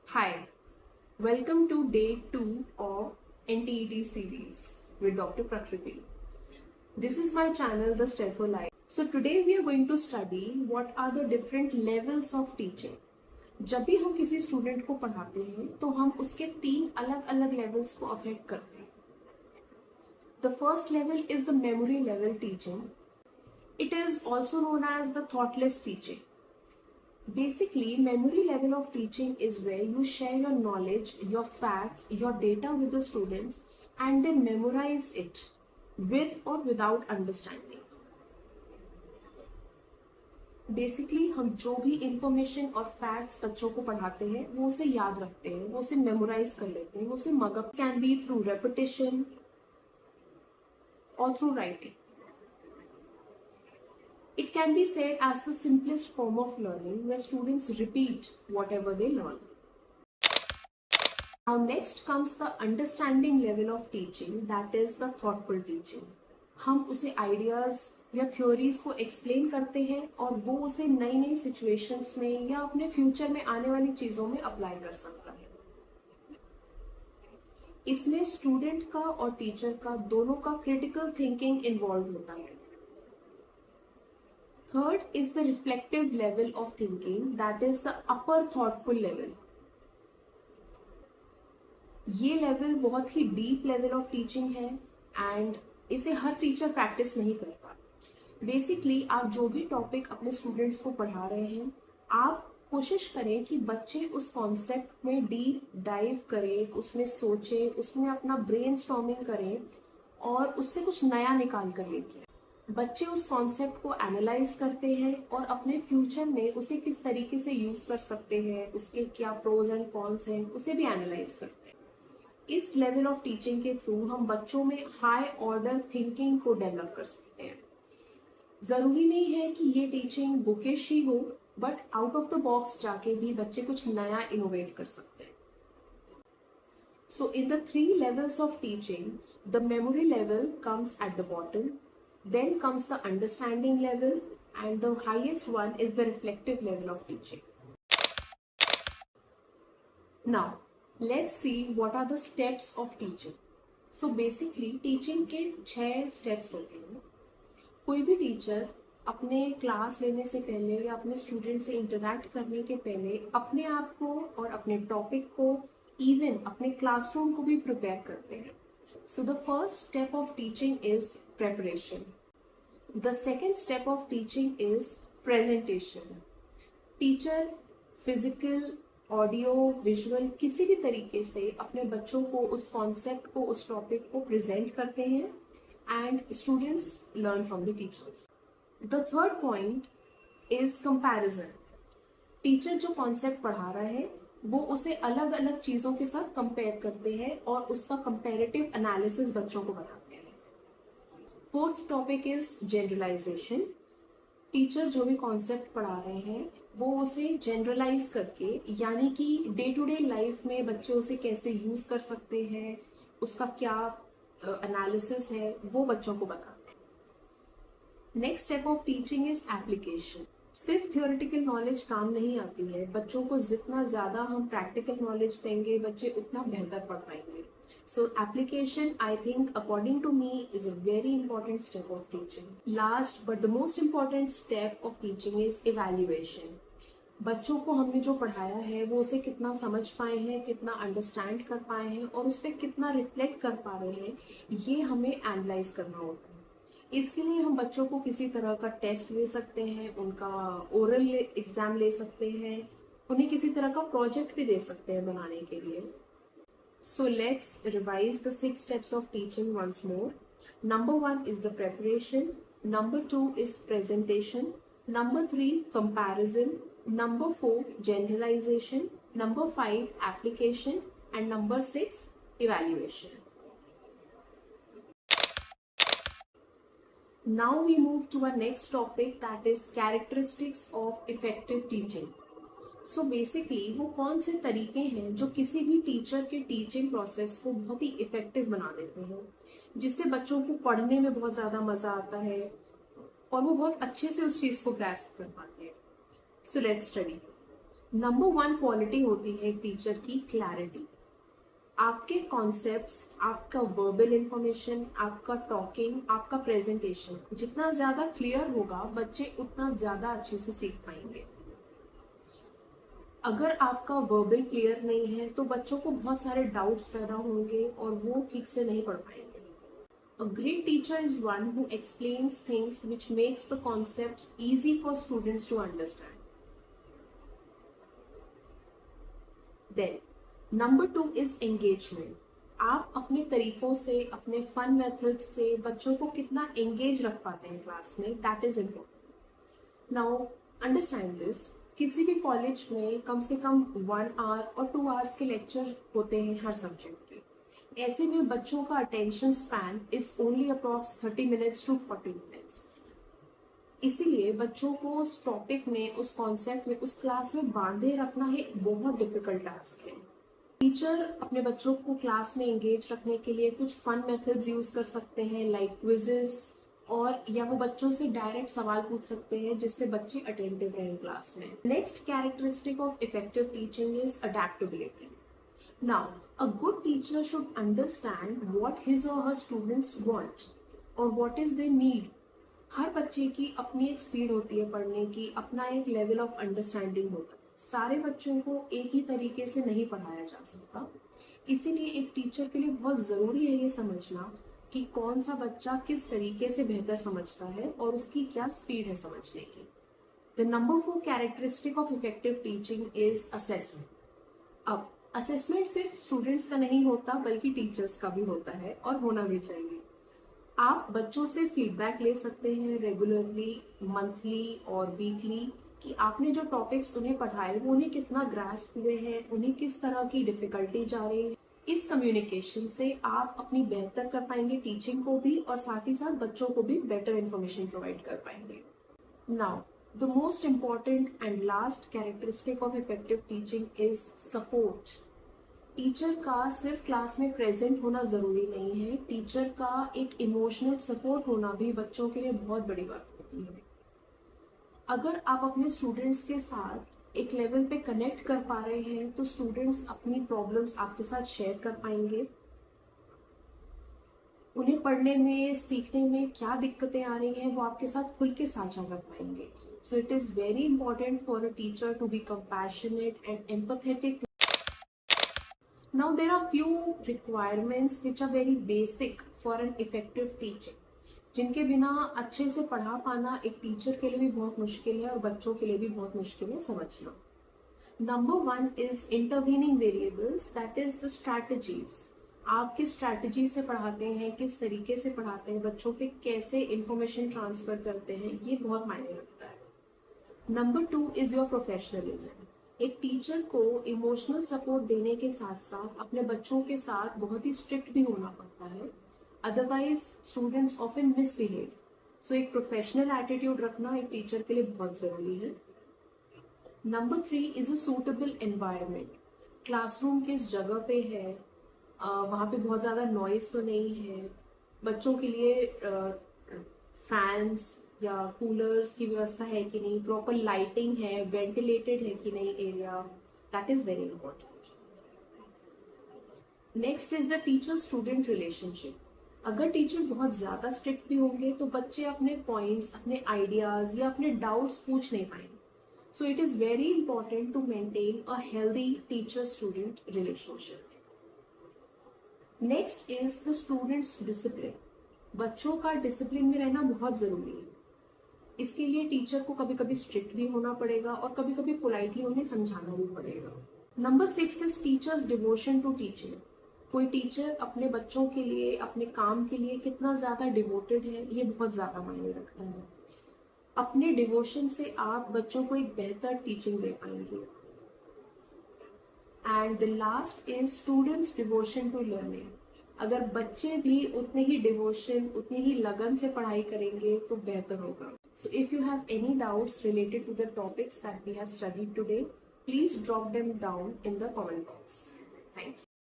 Hi, welcome to day 2 of NTET series with Dr. Prakriti. This is my channel, The Stetho Life. So today we are going to study what are the different levels of teaching. जब भी हम किसी student को पढ़ाते हैं तो हम उसके 3 अलग अलग लेवल्स को अफेक्ट करते हैं. The first level is the memory level teaching. It is also known as the thoughtless teaching. Basically, memory level of teaching is where you share your knowledge, your facts, your data with the students and they memorize it with or without understanding. Basically हम जो भी information और facts बच्चों को पढ़ाते हैं वो उसे याद रखते हैं, वो उसे मेमोराइज कर लेते हैं, वो उसे mug up can be through repetition और through writing. It can be said as the simplest form of learning where students repeat whatever they learn. Now next comes the understanding level of teaching, that is the thoughtful teaching. हम उसे ideas या theories को explain करते हैं और वो उसे नई नई situations में या अपने future में आने वाली चीज़ों में apply कर सकता है. इसमें student का और teacher का दोनों का critical thinking involved होता है. Third is the reflective level of thinking, that is the upper thoughtful level. ये लेवल बहुत ही डीप लेवल ऑफ टीचिंग है एंड इसे हर टीचर प्रैक्टिस नहीं करता. बेसिकली आप जो भी टॉपिक अपने स्टूडेंट्स को पढ़ा रहे हैं, आप कोशिश करें कि बच्चे उस कॉन्सेप्ट में डीप डाइव करें, उसमें सोचें, उसमें अपना ब्रेनस्टॉर्मिंग करें और उससे कुछ नया निकाल कर लेके. बच्चे उस कॉन्सेप्ट को एनालाइज करते हैं और अपने फ्यूचर में उसे किस तरीके से यूज कर सकते हैं, उसके क्या प्रोज एंड कॉन्स हैं, उसे भी एनालाइज करते हैं. इस लेवल ऑफ टीचिंग के थ्रू हम बच्चों में हाई ऑर्डर थिंकिंग को डेवलप कर सकते हैं. जरूरी नहीं है कि ये टीचिंग बुकिश ही हो, but out of the box जाके भी बच्चे कुछ नया इनोवेट कर सकते हैं. So in the 3 levels of teaching, the memory level comes at the bottom. Then comes the understanding level and the highest one is the reflective level of teaching. Now, let's see what are the steps of teaching. So basically, teaching के 6 steps होते हैं. कोई भी teacher अपने class लेने से पहले या अपने स्टूडेंट से इंटरैक्ट करने के पहले अपने आप को और अपने टॉपिक को, इवन अपने क्लासरूम को भी प्रिपेयर करते हैं. So the first step of teaching is preparation. The second step of teaching is presentation. Teacher physical, audio, visual किसी भी तरीके से अपने बच्चों को उस कॉन्सेप्ट को, उस टॉपिक को प्रेजेंट करते हैं and students learn from the teachers. The third point is comparison. Teacher जो कॉन्सेप्ट पढ़ा रहा है वो उसे अलग अलग चीज़ों के साथ कंपेयर करते हैं और उसका कंपेरेटिव एनालिसिस बच्चों को बताते हैं. Fourth topic is generalization. Teacher जो भी कॉन्सेप्ट पढ़ा रहे हैं वो उसे जनरलाइज करके, यानी कि डे टू डे लाइफ में बच्चे उसे कैसे यूज कर सकते हैं, उसका क्या एनालिसिस है, वो बच्चों को बताते हैं. Next step of teaching is application. सिर्फ थियोरेटिकल नॉलेज काम नहीं आती है. बच्चों को जितना ज़्यादा हम प्रैक्टिकल नॉलेज देंगे बच्चे उतना बेहतर पढ़ पाएंगे. So application, I think, according to me, is a very important step of teaching. Last but the most important step of teaching is evaluation. बच्चों को हमने जो पढ़ाया है वो उसे कितना समझ पाए हैं, कितना अंडरस्टैंड कर पाए हैं और उस पर कितना रिफ्लेक्ट कर पा रहे हैं, ये हमें एनालाइज करना होता है. इसके लिए हम बच्चों को किसी तरह का टेस्ट दे सकते हैं, उनका ओरल एग्जाम ले सकते हैं, उन्हें किसी तरह का प्रोजेक्ट भी दे सकते हैं बनाने के लिए. So let's revise the 6 steps of teaching once more. Number 1 is the preparation. Number 2 is presentation. Number 3, comparison. Number 4, generalization. Number 5, application. And number 6, evaluation. Now we move to our next topic, that is characteristics of effective teaching. So basically वो कौन से तरीके हैं जो किसी भी teacher के teaching process को बहुत ही इफेक्टिव बना देते हैं, जिससे बच्चों को पढ़ने में बहुत ज़्यादा मज़ा आता है और वो बहुत अच्छे से उस चीज़ को ग्रैस्प कर पाते हैं. So let's study. Number 1 quality होती है एक टीचर की क्लैरिटी। आपके कॉन्सेप्ट्स, आपका वर्बल इंफॉर्मेशन, आपका टॉकिंग, आपका प्रेजेंटेशन जितना ज्यादा क्लियर होगा बच्चे उतना ज्यादा अच्छे से सीख पाएंगे। अगर आपका वर्बल क्लियर नहीं है तो बच्चों को बहुत सारे डाउट्स पैदा होंगे और वो ठीक से नहीं पढ़ पाएंगे। A great teacher is one who explains things which makes the concepts easy for students to understand. Then, number 2 is engagement. आप अपने तरीकों से, अपने फन मेथड से बच्चों को कितना एंगेज रख पाते हैं क्लास में, that is important. Now understand this, किसी भी कॉलेज में कम से कम 1 आवर और 2 आवर्स के लेक्चर होते हैं हर सब्जेक्ट के। ऐसे में बच्चों का attention span is only approx 30 minutes to 40 minutes. इसीलिए बच्चों को उस टॉपिक में, उस कॉन्सेप्ट में, उस क्लास में बांधे रखना है बहुत डिफिकल्ट टास्क है। टीचर अपने बच्चों को क्लास में एंगेज रखने के लिए कुछ फन मेथड्स यूज कर सकते हैं लाइक क्विजेस, और या वो बच्चों से डायरेक्ट सवाल पूछ सकते हैं जिससे बच्चे अटेंटिव रहें क्लास में। Next characteristic of effective teaching is adaptability. Now a good teacher should understand what his और हर स्टूडेंट्स वांट और व्हाट इज देयर नीड। हर बच्चे की अपनी एक स्पीड होती है पढ़ने की, अपना एक लेवल ऑफ अंडरस्टैंडिंग होता है। सारे बच्चों को एक ही तरीके से नहीं पढ़ाया जा सकता। इसीलिए एक टीचर के लिए बहुत ज़रूरी है ये समझना कि कौन सा बच्चा किस तरीके से बेहतर समझता है और उसकी क्या स्पीड है समझने की। The number 4 characteristic of effective teaching is assessment. अब असेसमेंट सिर्फ स्टूडेंट्स का नहीं होता बल्कि टीचर्स का भी होता है और होना भी चाहिए। आप बच्चों से फीडबैक ले सकते हैं रेगुलरली, मंथली और वीकली, कि आपने जो टॉपिक्स उन्हें पढ़ाए वो उन्हें कितना ग्रास्प हुए हैं, उन्हें किस तरह की डिफिकल्टी जा रही है। इस कम्युनिकेशन से आप अपनी बेहतर कर पाएंगे टीचिंग को भी और साथ ही साथ बच्चों को भी बेटर इन्फॉर्मेशन प्रोवाइड कर पाएंगे। Now the most important and last characteristic of effective teaching is support. Teacher का सिर्फ क्लास में प्रेजेंट होना ज़रूरी नहीं है, टीचर का एक इमोशनल सपोर्ट होना भी बच्चों के लिए बहुत बड़ी बात होती है। अगर आप अपने स्टूडेंट्स के साथ एक लेवल पे कनेक्ट कर पा रहे हैं तो स्टूडेंट्स अपनी प्रॉब्लम्स आपके साथ शेयर कर पाएंगे। उन्हें पढ़ने में, सीखने में क्या दिक्कतें आ रही हैं वो आपके साथ खुल के साझा कर पाएंगे। So it is very important for a teacher to be compassionate and empathetic. Now there are few requirements which are very basic for an effective teaching, जिनके बिना अच्छे से पढ़ा पाना एक टीचर के लिए भी बहुत मुश्किल है और बच्चों के लिए भी बहुत मुश्किल है समझना। Number 1 is intervening variables, that is the strategies. आप किस स्ट्रैटेजी से पढ़ाते हैं, किस तरीके से पढ़ाते हैं, बच्चों पे कैसे इंफॉर्मेशन ट्रांसफर करते हैं, ये बहुत मायने रखता है। Number 2 is your professionalism. एक टीचर को इमोशनल सपोर्ट देने के साथ साथ अपने बच्चों के साथ बहुत ही स्ट्रिक्ट भी होना पड़ता है, अदरवाइज स्टूडेंट्स ऑफन मिसबिहेव। सो एक प्रोफेशनल एटीट्यूड रखना एक टीचर के लिए बहुत ज़रूरी है। Number 3 is a suitable environment. Classroom किस जगह पे है, वहाँ पे बहुत ज़्यादा नॉइस तो नहीं है, बच्चों के लिए फैंस या कूलर्स की व्यवस्था है कि नहीं, प्रॉपर लाइटिंग है, वेंटिलेटेड है कि नहीं area, that is very important. Next is the teacher student relationship. अगर टीचर बहुत ज़्यादा स्ट्रिक्ट भी होंगे तो बच्चे अपने पॉइंट्स, अपने आइडियाज़ या अपने डाउट्स पूछ नहीं पाएंगे। So it is very important to maintain a healthy teacher student relationship. Next is the students discipline. बच्चों का डिसिप्लिन में रहना बहुत ज़रूरी है। इसके लिए टीचर को कभी कभी स्ट्रिक्ट भी होना पड़ेगा और कभी कभी पोलाइटली उन्हें समझाना भी पड़ेगा। Number 6 is teacher's devotion to teaching. कोई टीचर अपने बच्चों के लिए, अपने काम के लिए कितना ज़्यादा डिवोटेड है, ये बहुत ज़्यादा मायने रखता है। अपने डिवोशन से आप बच्चों को एक बेहतर टीचिंग दे पाएंगे। And the last is student's devotion to learning. अगर बच्चे भी उतने ही डिवोशन, उतनी ही लगन से पढ़ाई करेंगे तो बेहतर होगा। So if you have any doubts related to the topics that we have studied today, please drop them down in the comment box. Thank you.